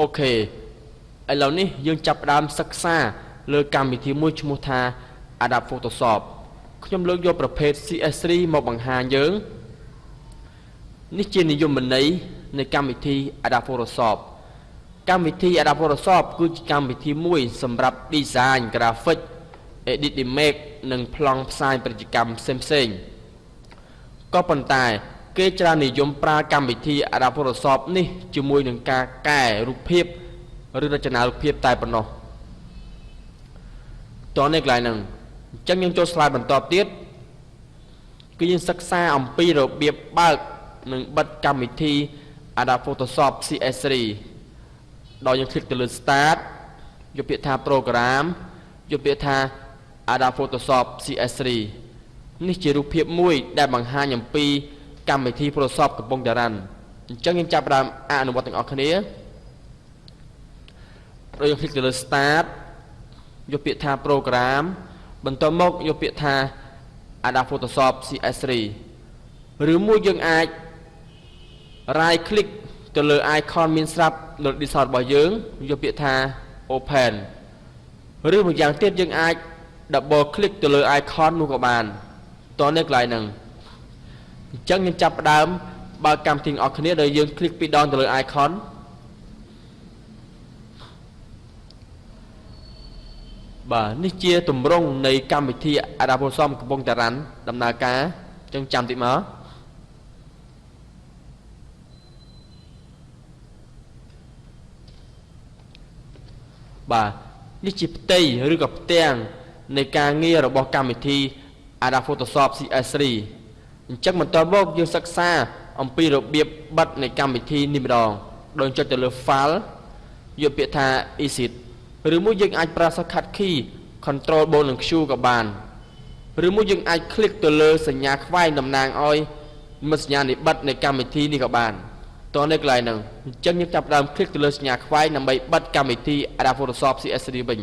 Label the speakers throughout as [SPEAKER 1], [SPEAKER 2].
[SPEAKER 1] អូខេឥឡូវនេះយើងចាប់ផ្ដើមសិក្សាលើកម្មវិធីមួយឈ្មោះថា Adobe Photoshop ខ្ញុំលើកយកប្រភេទ CS3 មកបង្ហាញយើងនេះជានិយមន័យនៃកម្មវិធី Adobe Photoshop កម្មវិធី Adobe Photoshop គឺជាកម្មវិធីមួយសម្រាប់ design graphic edit image និងប្លង់ផ្សាយពាណិជ្ជកម្មផ្សេងៗក៏ប៉ុន្តែគេច្រើននិយមប្រើកម្មវិធី Adobe Photoshop នេះជាមួយនឹងការកែរូបភាពឬរចនារូបភាពតែប៉ុណ្ណោះតោះនេះកន្លែងហ្នឹងអញ្ចឹងយើងចូល slide បន្តទៀតគឺយើងសិក្សាអំពីរបៀបបើកនិងបិទកម្មវិធី Adobe Photoshop CS3 ដោយយើងคลิกទៅលើ Start យកពាក្យថា Program យកពាក្យថា Adobe Photoshop CS3 នេះជារូបភាពមួយដែលបង្ហាញអំពីកម្មវិធី Photoshop កំពុងតែរ៉ាន់អញ្ចឹងយើងចាប់ផ្ដើមអនុវត្តទាំងអស់គ្នាដោយយើងคลิกទៅលើ Start យកពាក្យថា Program បន្តមកយកពាក្យថា Adobe Photoshop CS3 ឬមួយយើងអាច right click ទៅលើ icon មានស្រាប់នៅ default របស់យើងយកពាក្យថា Open ឬមួយយ៉ាងទៀតយើងអាច double click ទៅលើ icon នោះក៏បានតោះនៅកន្លែងហ្នឹងអញ្ចឹងយើងចាប់ផ្ដើមបើកកម្មវិធីអស់គ្នាដោយយើង click ពីរដងទៅលើ icon បាទនេះជាទម្រង់នៃកម្មវិធី Adobe Photoshop កំពុងតែរ៉ាន់ដំណើរការអញ្ចឹងចាំតិចមកបាទនេះជាផ្ទៃឬក៏ផ្ទាំងនៃការងាររបស់កម្មវិធី Adobe Photoshop CS3 អញ្ចឹងបន្តមកយើងសិក្សាអំពីរបៀបបិទនៃកម្មវិធីនេះម្ដងដោយចុចទៅលើ File យកពាក្យថា Exit ឬមួយយើងអាចប្រើ Shortcut key Control បូននិង Q ក៏បានឬមួយយើងអាចคลิกទៅលើសញ្ញាខ្វែងតំណាងឲ្យមិត្តសញ្ញានៃបិទនៃកម្មវិធីនេះក៏បានតោះនៅកន្លែងហ្នឹងអញ្ចឹងយើងចាប់ផ្ដើមคลิกទៅលើសញ្ញាខ្វែងដើម្បីបិទកម្មវិធី Adobe Photoshop CS3 វិញ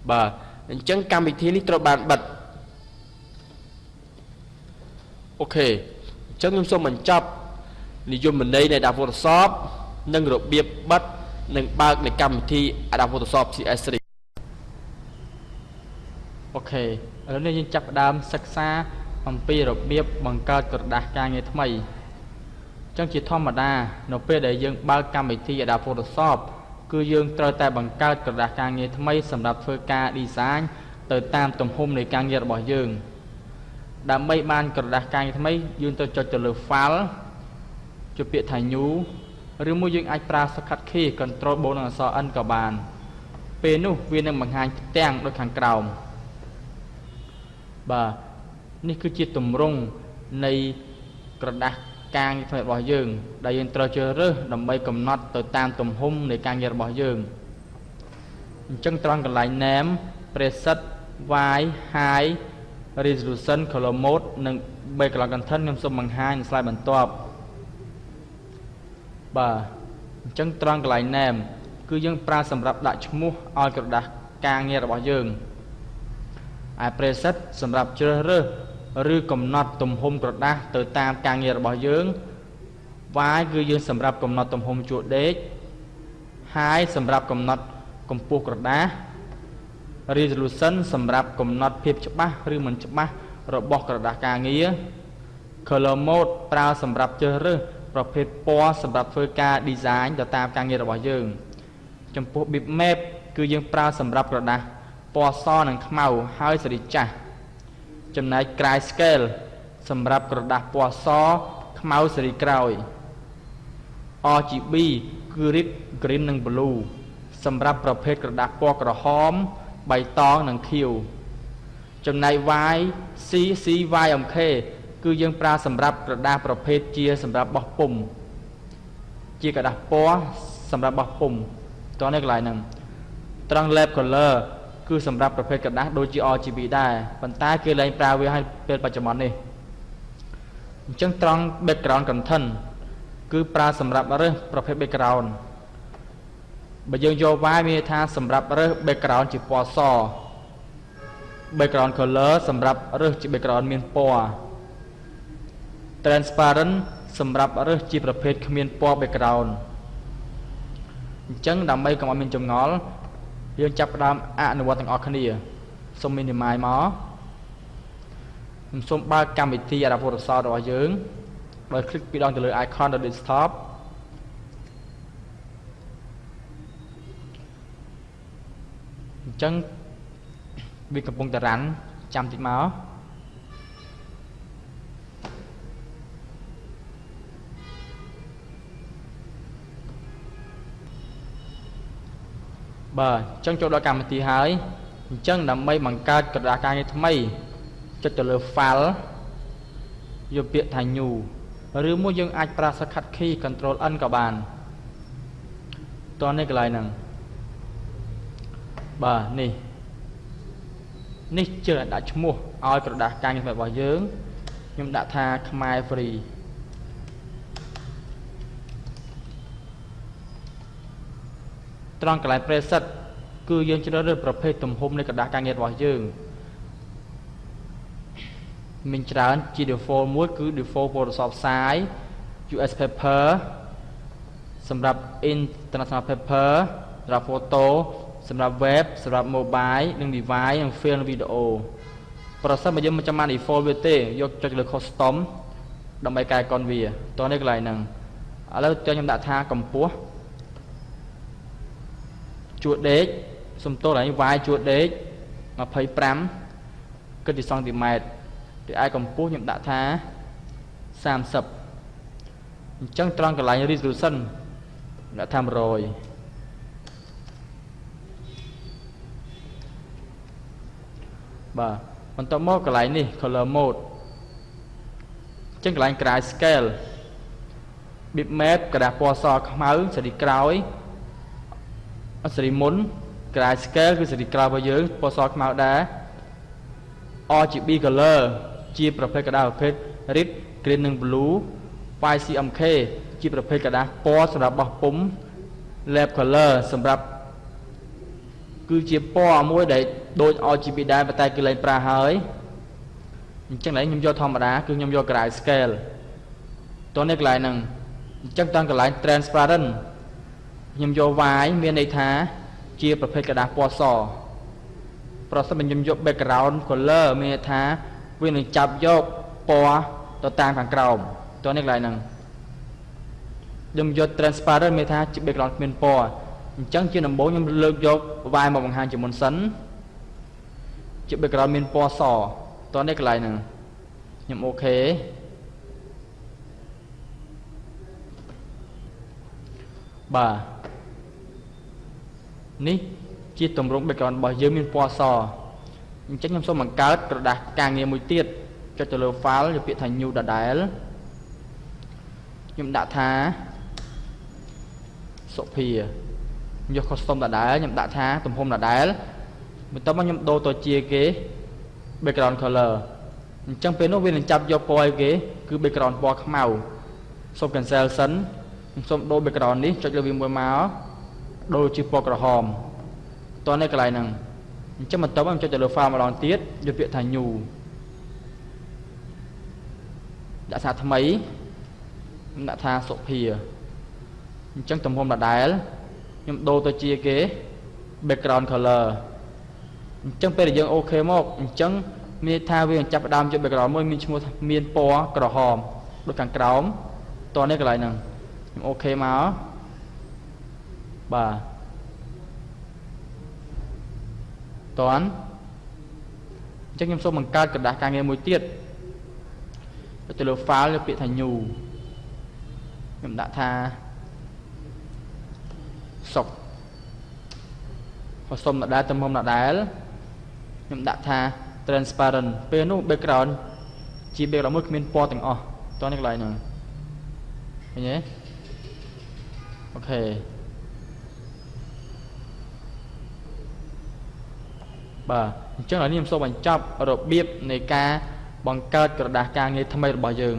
[SPEAKER 1] បាទអញ្ចឹងកម្មវិធីនេះត្រូវបានបិទអូខេអញ្ចឹងខ្ញុំសូមបញ្ចប់និយមន័យនៃ Adobe Photoshop និងរបៀបបិទនិងបើកនៃកម្មវិធី Adobe Photoshop CS3 អូខេឥឡូវនេះយើងចាប់ផ្ដើមសិក្សាអំពីរបៀបបង្កើតក្រដាសការងារថ្មីអញ្ចឹងជាធម្មតានៅពេលដែលយើងបើកកម្មវិធី Adobe Photoshop គឺយើងត្រូវតែបង្កើតក្រដាសការងារថ្មីសម្រាប់ធ្វើការ design ទៅតាមទំហំនៃការងាររបស់យើងដើម្បីបានក្រដាសការងារថ្មីយើងត្រូវចុចទៅលើ File ចុចពាក្យថា New ឬមួយយើងអាចប្រើ Shortcut key Control បូននិងអក្សរ N ក៏បានពេលនោះវានឹងបង្ហាញផ្ទាំងដូចខាងក្រោមបាទនេះគឺជាទម្រង់នៃក្រដាសការងារថ្មីរបស់យើងដែលយើងត្រូវជ្រើសរើសដើម្បីកំណត់ទៅតាមទំហំនៃការងាររបស់យើងអញ្ចឹងត្រង់កន្លែង Name Preset Wide High Resolution Color Mode និង Background Content ខ្ញុំសូមបង្ហាញ slide បន្ទាប់បាទអញ្ចឹងត្រង់កន្លែង Name គឺយើងប្រើសម្រាប់ដាក់ឈ្មោះឲ្យក្រដាសការងាររបស់យើងឯ Preset សម្រាប់ជ្រើសរើសឬកំណត់ទំហំក្រដាសទៅតាមការងាររបស់យើង Y គឺយើងសម្រាប់កំណត់ទំហំជួរដេក High សម្រាប់កំណត់កម្ពស់ក្រដាស Resolution សម្រាប់កំណត់ភាពច្បាស់ឬមិនច្បាស់របស់ក្រដាសការងារ Color Mode ប្រើសម្រាប់ជ្រើសរើសប្រភេទពណ៌សម្រាប់ធ្វើការ design ទៅតាមការងាររបស់យើងចំពោះ Bitmap គឺយើងប្រើសម្រាប់ក្រដាសពណ៌សនិងខ្មៅហើយសេរីចាស់ចំណែក Grayscale សម្រាប់ក្រដាសពណ៌សខ្មៅសេរីក្រោយ RGB គឺ Red Green និង Blue សម្រាប់ប្រភេទក្រដាសពណ៌ក្រហមបៃតងនិងខៀវចំណែក YMK គឺយើងប្រើសម្រាប់ក្រដាសប្រភេទជាសម្រាប់បោះពុម្ពជាក្រដាសពណ៌សម្រាប់បោះពុម្ពតោះនេះកន្លែងហ្នឹងត្រង់ Lab Color គឺសម្រាប់ប្រភេទក្រដាសដូចជា RGB ដែរប៉ុន្តែគេលែងប្រើវាឲ្យពេលបច្ចុប្បន្ននេះអញ្ចឹងត្រង់ Background Content គឺប្រើសម្រាប់រើសប្រភេទ Background បើយើងយក Y មានថាសម្រាប់រើស Background ជាពណ៌ស Background Color សម្រាប់រើសជា Background មានពណ៌ Transparent សម្រាប់រើសជាប្រភេទគ្មានពណ៌ background អញ្ចឹងដើម្បីកុំឲ្យមានចម្ងល់យើងចាប់ផ្ដើមអនុវត្តទាំងអស់គ្នាសូម minimize មកខ្ញុំសូមបើកកម្មវិធី Adobe Photoshop របស់យើងដោយ click ពីរដងទៅលើ icon របស់ desktop អញ្ចឹងវាកំពុងតែរ៉ាន់ចាំតិចមកបាទអញ្ចឹងចូលដល់កម្មវិធីហើយអញ្ចឹងដើម្បីបង្កើតក្រដាសការងារថ្មីចុចទៅលើ file យកពាក្យថា new ឬមួយយើងអាចប្រើ shortcut key control N ក៏បានតោះនេះកន្លែងហ្នឹងបាទនេះជឿដាក់ឈ្មោះឲ្យក្រដាសការងារថ្មីរបស់យើងខ្ញុំដាក់ថាខ្មែរ free ត្រង់កន្លែង preset គឺយើងជ្រើសរើសប្រភេទទំហំនៃក្រដាសការងាររបស់យើងមានច្រើនជា default មួយគឺ default Photoshop size US paper សម្រាប់ international paper សម្រាប់ photo សម្រាប់ web សម្រាប់ mobile និង device និង film និង video ប្រសិនបើយើងមិនចាំបាន default វាទេយកចុចលើ custom ដើម្បីកែកុនវាតោះនេះកន្លែងហ្នឹងឥឡូវខ្ញុំដាក់ថាកម្ពស់ជួរដេកសំទោសឲ្យ y ជួរដេក25គិតជាសង់ទីម៉ែត្រទីឯកម្ពស់ខ្ញុំដាក់ថា30អញ្ចឹងត្រង់កន្លែង resolution ដាក់ថា100បាទបន្ទាប់មកកន្លែងនេះ color mode អញ្ចឹងកន្លែងក្រៅ scale bitmap ក្រដាសពណ៌សខ្មៅស៊េរីក្រោយស៊េរីមុនក្រៅ scale គឺស៊េរីក្រោយរបស់យើងពណ៌សខ្មៅដែរ RGB color ជាប្រភេទក្រដាសប្រភេទ red green និង blue YCMK ជាប្រភេទក្រដាសពណ៌សម្រាប់បោះពុម្ព lab color សម្រាប់គឺជាពណ៌មួយដែលដូច RGB ដែរប៉ុន្តែគឺលែងប្រើហើយអញ្ចឹងឡើយខ្ញុំយកធម្មតាគឺខ្ញុំយកក្រៅ scale តោះនេះកន្លែងហ្នឹងអញ្ចឹងតាំងកន្លែង transparent ខ្ញុំយក Y មានន័យថាជាប្រភេទក្រដាសពណ៌សប្រសិនបើខ្ញុំយក background color មានន័យថាវានឹងចាប់យកពណ៌ទៅតាមខាងក្រោមតោះនេះកន្លែងហ្នឹងខ្ញុំយក transparent មានន័យថាជា background គ្មានពណ៌អញ្ចឹងជាដំបូងខ្ញុំលើកយក Y មកបង្ហាញជាមុនសិនជា background មានពណ៌សតោះនេះកន្លែងហ្នឹងខ្ញុំអូខេបាទនេះជាទម្រង់ background របស់យើងមានពណ៌សអញ្ចឹងខ្ញុំសូមបង្កើតក្រដាសការងារមួយទៀតចុចទៅលើ file យកពាក្យថា new ដដែលខ្ញុំដាក់ថាសុភាយក custom ដដែលខ្ញុំដាក់ថាទំហំដដែលបន្ទាប់មកខ្ញុំដូរទៅជាគេ background color អញ្ចឹងពេលនោះវានឹងចាប់យកពណ៌គេគឺ background ពណ៌ខ្មៅសូម cancel សិនខ្ញុំសូមដូរ background នេះចុចលើវាមួយមកដូរជាពណ៌ក្រហមតោះនេះកន្លែងហ្នឹងអញ្ចឹងបន្ទាប់មកខ្ញុំចុចទៅលើ file ម្ដងទៀតយកពាក្យថា new ដាក់ថាថ្មីខ្ញុំដាក់ថាសុភាអញ្ចឹងទំហំដដែលខ្ញុំដូរទៅជាគេ background color អញ្ចឹងពេលដែលយើងអូខេមកអញ្ចឹងមានថាវាចាប់ផ្ដើមយក background មួយមានឈ្មោះមានពណ៌ក្រហមដូចខាងក្រោមតោះនេះកន្លែងហ្នឹងខ្ញុំអូខេមកបាទតន់អញ្ចឹងខ្ញុំសូមបង្កើតក្រដាសការងារមួយទៀតទៅលើ file យកពាក្យថា new ខ្ញុំដាក់ថាសុកសុំដដែលទំហំដដែលខ្ញុំដាក់ថា transparent ពេលនោះ background ជា background មួយគ្មានពណ៌ទាំងអស់តោះនេះកន្លែងហ្នឹងឃើញទេអូខេបាទអញ្ចឹងឥឡូវនេះខ្ញុំសូមបញ្ចប់របៀបនៃការបង្កើតក្រដាសការងារថ្មីរបស់យើង